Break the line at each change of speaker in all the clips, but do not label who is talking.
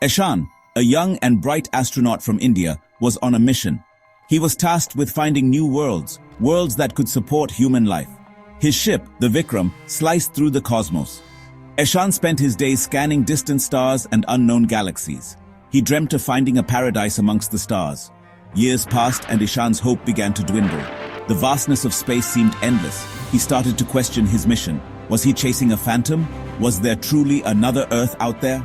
Eshan, a young and bright astronaut from India, was on a mission. He was tasked with finding new worlds, worlds that could support human life. His ship, the Vikram, sliced through the cosmos. Eshan spent his days scanning distant stars and unknown galaxies. He dreamt of finding a paradise amongst the stars. Years passed and Eshan's hope began to dwindle. The vastness of space seemed endless. He started to question his mission. Was he chasing a phantom? Was there truly another Earth out there?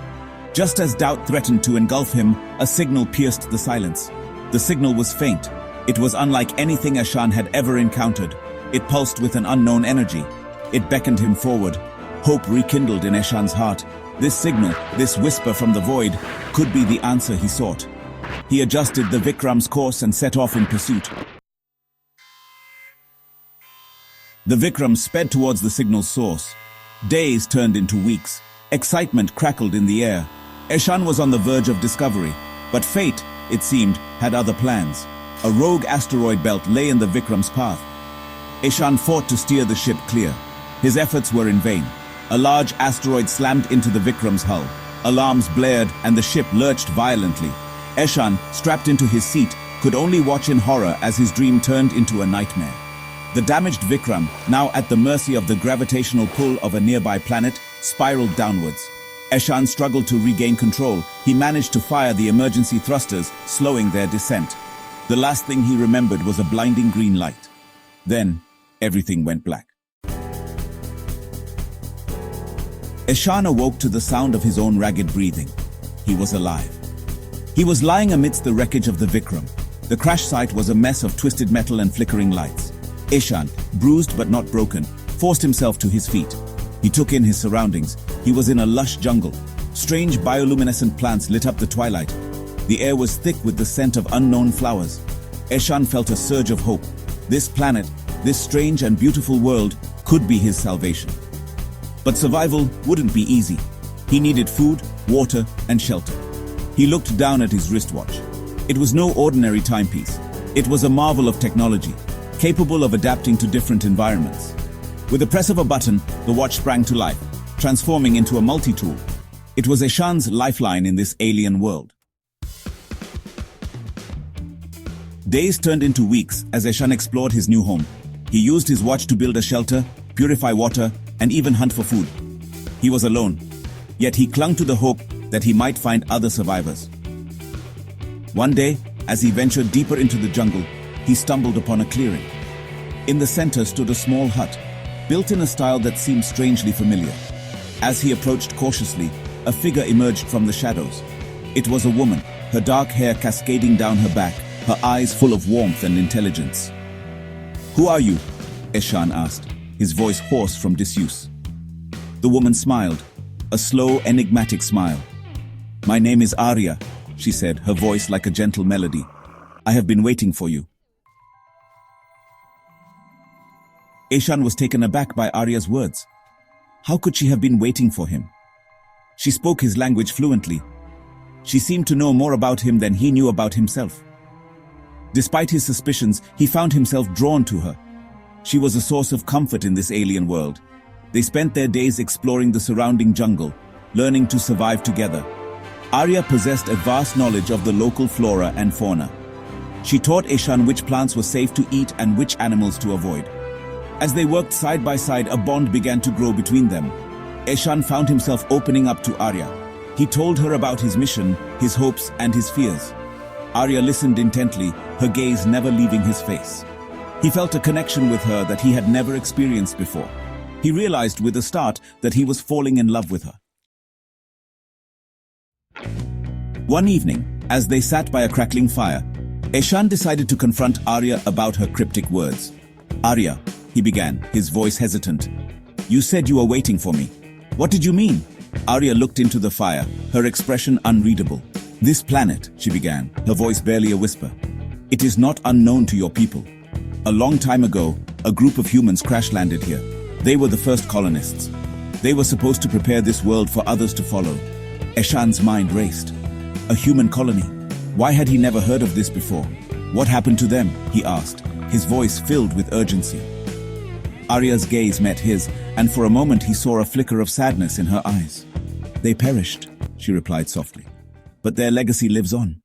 Just as doubt threatened to engulf him, a signal pierced the silence. The signal was faint. It was unlike anything Eshan had ever encountered. It pulsed with an unknown energy. It beckoned him forward. Hope rekindled in Eshan's heart. This signal, this whisper from the void, could be the answer he sought. He adjusted the Vikram's course and set off in pursuit. The Vikram sped towards the signal's source. Days turned into weeks. Excitement crackled in the air. Eshan was on the verge of discovery, but fate, it seemed, had other plans. A rogue asteroid belt lay in the Vikram's path. Eshan fought to steer the ship clear. His efforts were in vain. A large asteroid slammed into the Vikram's hull. Alarms blared and the ship lurched violently. Eshan, strapped into his seat, could only watch in horror as his dream turned into a nightmare. The damaged Vikram, now at the mercy of the gravitational pull of a nearby planet, spiraled downwards. Eshan struggled to regain control. He managed to fire the emergency thrusters, slowing their descent. The last thing he remembered was a blinding green light. Then, everything went black. Eshan awoke to the sound of his own ragged breathing. He was alive. He was lying amidst the wreckage of the Vikram. The crash site was a mess of twisted metal and flickering lights. Eshan, bruised but not broken, forced himself to his feet. He took in his surroundings. He was in a lush jungle. Strange bioluminescent plants lit up the twilight. The air was thick with the scent of unknown flowers. Eshan felt a surge of hope. This planet, this strange and beautiful world, could be his salvation. But survival wouldn't be easy. He needed food, water, and shelter. He looked down at his wristwatch. It was no ordinary timepiece. It was a marvel of technology, capable of adapting to different environments. With the press of a button, the watch sprang to life, transforming into a multi-tool. It was Eshan's lifeline in this alien world. Days turned into weeks as Eshan explored his new home. He used his watch to build a shelter, purify water, and even hunt for food. He was alone, yet he clung to the hope that he might find other survivors. One day, as he ventured deeper into the jungle, he stumbled upon a clearing. In the center stood a small hut, built in a style that seemed strangely familiar. As he approached cautiously, a figure emerged from the shadows. It was a woman, her dark hair cascading down her back, her eyes full of warmth and intelligence. "Who are you?" Eshan asked, his voice hoarse from disuse. The woman smiled, a slow, enigmatic smile. "My name is Arya," she said, her voice like a gentle melody. "I have been waiting for you." Eshan was taken aback by Arya's words. How could she have been waiting for him? She spoke his language fluently. She seemed to know more about him than he knew about himself. Despite his suspicions, he found himself drawn to her. She was a source of comfort in this alien world. They spent their days exploring the surrounding jungle, learning to survive together. Arya possessed a vast knowledge of the local flora and fauna. She taught Eshan which plants were safe to eat and which animals to avoid. As they worked side by side, a bond began to grow between them. Eshan found himself opening up to Arya. He told her about his mission, his hopes, and his fears. Arya listened intently, her gaze never leaving his face. He felt a connection with her that he had never experienced before. He realized with a start that he was falling in love with her. One evening, as they sat by a crackling fire, Eshan decided to confront Arya about her cryptic words. "Arya," he began, his voice hesitant. "You said you were waiting for me. What did you mean?" Arya looked into the fire, her expression unreadable. "This planet," she began, her voice barely a whisper, "it is not unknown to your people. A long time ago, a group of humans crash-landed here. They were the first colonists. They were supposed to prepare this world for others to follow." Eshan's mind raced. A human colony? Why had he never heard of this before? What happened to them? He asked, his voice filled with urgency. Arya's gaze met his, and for a moment he saw a flicker of sadness in her eyes. "They perished," she replied softly. but their legacy lives on.